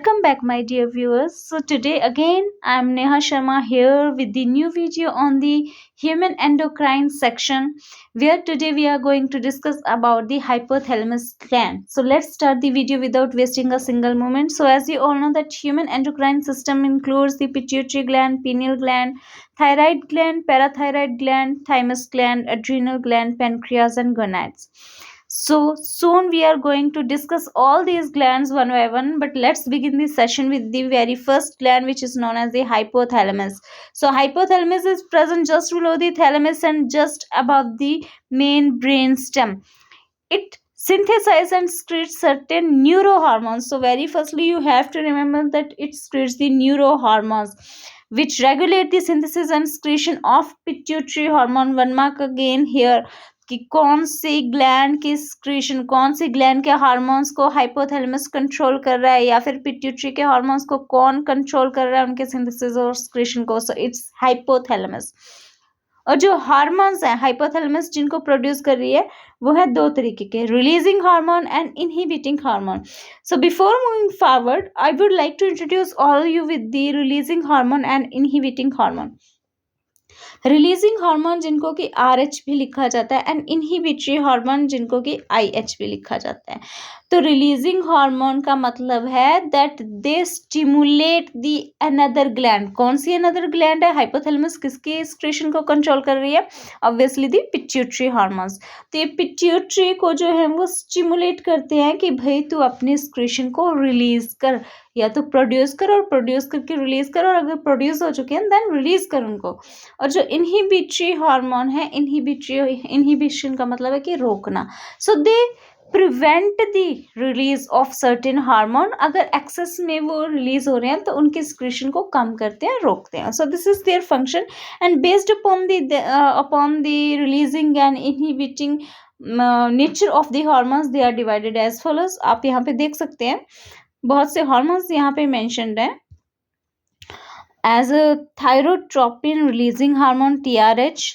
Welcome back, my dear viewers. So today again I am Neha Sharma here with the new video on the human endocrine section, where today we are going to discuss about the hypothalamus gland. So let's start the video without wasting a single moment. So as you all know that human endocrine system includes the pituitary gland, pineal gland, thyroid gland, parathyroid gland, thymus gland, adrenal gland, pancreas and gonads. So soon we are going to discuss all these glands one by one, but let's begin this session with the very first gland, which is known as the hypothalamus. So hypothalamus is present just below the thalamus and just above the main brain stem. It synthesizes and secretes certain neurohormones. So very firstly you have to remember that it secretes the neurohormones which regulate the synthesis and secretion of pituitary hormone. One mark again here कि कौन सी gland की secretion, कौन सी gland के hormones को hypothalamus control कर रहा है या फिर पिट्यूटरी के हार्मोन्स को कौन कंट्रोल कर रहा है उनके सिंथेसिस और सिक्रीशन को. So it's hypothalamus. और जो हार्मोन्स हैं हाइपोथैलेमस जिनको प्रोड्यूस कर रही है वो है दो तरीके के, releasing hormone and inhibiting hormone. So before moving forward I would like to introduce all you with the releasing hormone and inhibiting hormone. Releasing hormone जिनको कि RH भी लिखा जाता है एंड इनहिबिटरी हार्मोन जिनको कि IH भी लिखा जाता है. तो रिलीजिंग हार्मोन का मतलब है that they stimulate the another gland. कौन सी अनदर ग्लैंड है? हाइपोथैलेमस किसकी सिक्रीशन को कंट्रोल कर रही है? Obviously the pituitary hormones. तो ये पिट्यूटरी को जो है वो स्टिमुलेट करते हैं कि भाई तू अपनी सिक्रीशन को रिलीज कर, या तो प्रोड्यूस कर और प्रोड्यूस करके रिलीज कर, और अगर प्रोड्यूस हो चुके हैं देन रिलीज कर उनको. और जो इनहिबिटरी हार्मोन है, इनहिबिशन का मतलब है कि रोकना. So they prevent the release of certain hormone. अगर एक्सेस में वो रिलीज हो रहे हैं तो उनके सिक्रीशन को कम करते हैं, रोकते हैं. So this is their function and based upon the releasing and inhibiting nature of the hormones they are divided as follows. आप यहाँ पे देख सकते हैं बहुत से हार्मोन्स यहाँ पे मेंशन्ड हैं. As a thyrotropin releasing hormone TRH,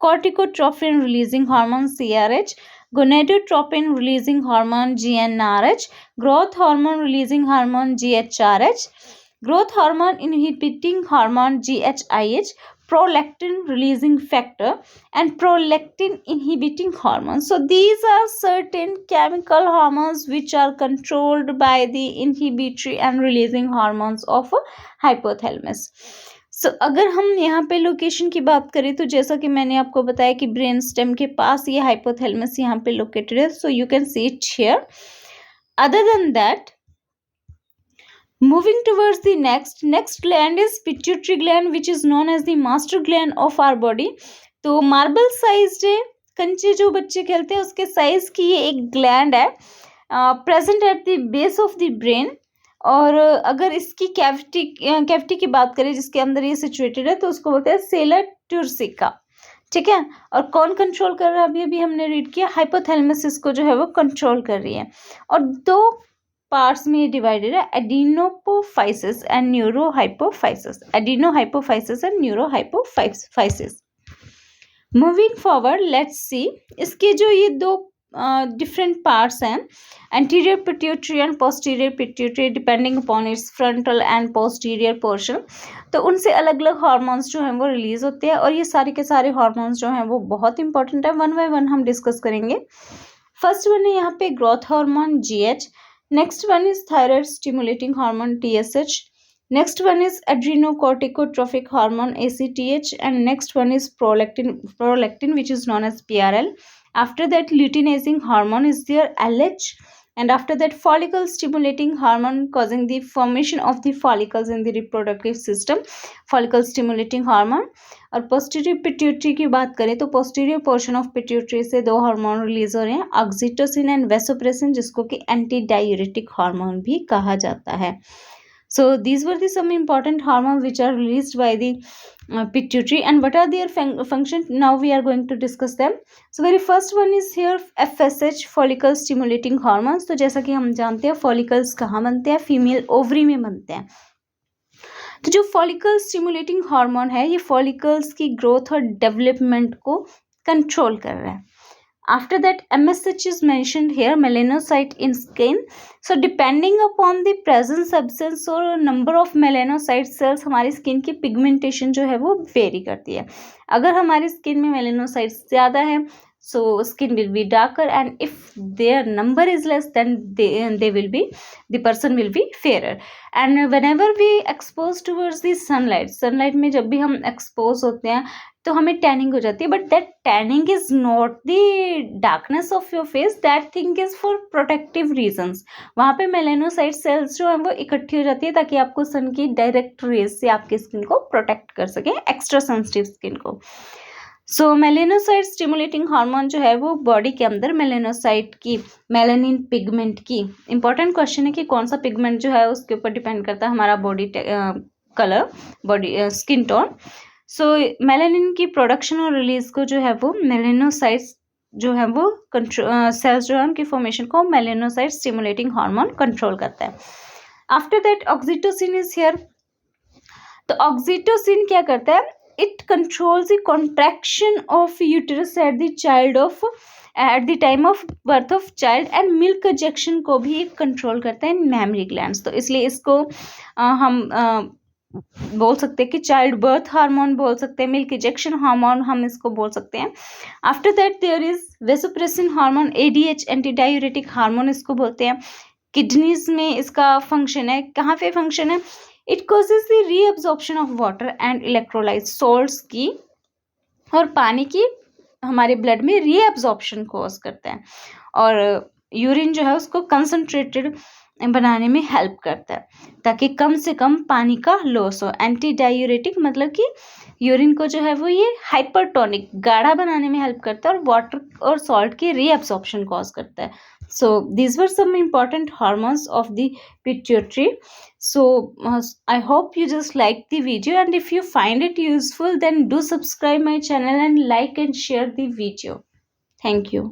corticotropin releasing hormone CRH, gonadotropin releasing hormone GnRH, growth hormone releasing hormone GHRH, growth hormone inhibiting hormone GHIH, prolactin releasing factor and prolactin inhibiting hormone. So these are certain chemical hormones which are controlled by the inhibitory and releasing hormones of hypothalamus. अगर हम यहाँ पे location की बात करें तो जैसा कि मैंने आपको बताया कि ब्रेन स्टेम के पास ये हाइपोथैलेमस यहाँ पे लोकेटेड है. So you can see it here. Other than that, moving towards the next gland is pituitary gland which is known as the master gland of our body. तो marble sized है, कंचे जो बच्चे खेलते हैं उसके साइज की ये एक ग्लैंड है, present at the base of the brain. और अगर इसकी कैविटी की बात करें जिसके अंदर ये सिचुएटेड है तो उसको बोलते हैं सेला ट्यूरसिका. ठीक है. और कौन कंट्रोल कर रहा है? अभी हमने रीड किया, हाइपोथैलेमस इसको जो है वो कंट्रोल कर रही है. और दो पार्ट्स में डिवाइडेड है, adenohypophysis and neurohypophysis. Adenohypophysis and neurohypophysis. Moving forward let's see इसके जो ये दो different parts हैं, anterior pituitary and posterior pituitary depending upon its frontal and posterior portion. तो उनसे अलग अलग हार्मोन्स जो हैं वो रिलीज होते हैं और ये सारे के सारे हार्मोन्स जो हैं वो बहुत इंपॉर्टेंट है. वन बाय वन हम डिस्कस करेंगे. फर्स्ट वन है यहाँ पे growth hormone GH, next one is thyroid stimulating hormone TSH, next one is adrenocorticotropic hormone ACTH, and next one is prolactin which is known as PRL. After that luteinizing hormone is there LH, and after that follicle stimulating hormone causing the formation of the follicles in the reproductive system, follicle stimulating hormone. और posterior pituitary की बात करें तो posterior portion of pituitary से दो hormone release हो रहे हैं, ऑक्सीटोसिन एंड वेसोप्रेसिन जिसको कि एंटी डायूरेटिक हार्मोन भी कहा जाता है. So these were the some important hormones which are released by the pituitary, and what are their function? Now we are going to discuss them. So very first one is here FSH, follicle stimulating hormones. तो जैसा कि हम जानते हैं follicles कहाँ बनते हैं? Female ovary में बनते हैं. तो जो follicle stimulating hormone है ये follicles की ग्रोथ और डेवलपमेंट को कंट्रोल कर रहा है. After that, MSH is mentioned here, melanocyte in skin. So depending upon the presence, absence और number of melanocyte cells हमारी skin की pigmentation जो है वो vary करती है. अगर हमारी skin में melanocytes ज़्यादा है, so skin will be darker, and if their number is less, then the person will be fairer. And whenever we expose towards the sunlight में जब भी हम expose होते हैं तो हमें टैनिंग हो जाती है, but that tanning is not the darkness of your face, that thing is for protective reasons. वहाँ पे मेलेनोसाइट सेल्स जो है वो इकट्ठी हो जाती है ताकि आपको सन की डायरेक्ट रेज से आपकी स्किन को प्रोटेक्ट कर सके, एक्स्ट्रा सेंसिटिव स्किन को. सो मेलेनोसाइट स्टिमुलेटिंग हार्मोन जो है वो बॉडी के अंदर मेलेनोसाइट की, मेलानिन पिगमेंट की, इंपॉर्टेंट क्वेश्चन है कि कौन सा पिगमेंट जो है उसके ऊपर डिपेंड करता है हमारा body colour, body skin tone. So melanin की प्रोडक्शन और रिलीज को जो है वो मेलेनोसाइट्स जो है वो सेल्स जो है उनकी फॉर्मेशन को मेलेनोसाइट स्टिमुलेटिंग हार्मोन कंट्रोल करता है. After that oxytocin is here. तो ऑक्सीटोसिन क्या करता है? It controls the contraction of uterus at the time of birth of child, and milk ejection को भी कंट्रोल करता है इन मैमरी ग्लैंड्स. तो इसलिए इसको हम बोल सकते हैं कि चाइल्ड बर्थ हार्मोन बोल सकते हैं, मिल्क इजेक्शन हार्मोन हम इसको बोल सकते हैं. After that there is vasopressin hormone, ADH anti diuretic hormone इसको बोलते हैं. किडनीज में इसका फंक्शन है. कहाँ पे फंक्शन है? It causes the reabsorption of water and electrolyte salts की और पानी की हमारे ब्लड में रीअब्जॉर्प्शन कॉज करता है, और यूरिन जो है उसको कंसंट्रेटेड बनाने में हेल्प करता है ताकि कम से कम पानी का लॉस हो. एंटी डायूरेटिक मतलब कि यूरिन को जो है वो ये हाइपरटोनिक, गाढ़ा बनाने में हेल्प करता है और वाटर और सॉल्ट की रीअब्सॉर्प्शन कॉज करता है. So these were some important hormones of the pituitary. So I hope you just like the video, and if you find it useful, then do subscribe my channel and like and share the video. Thank you.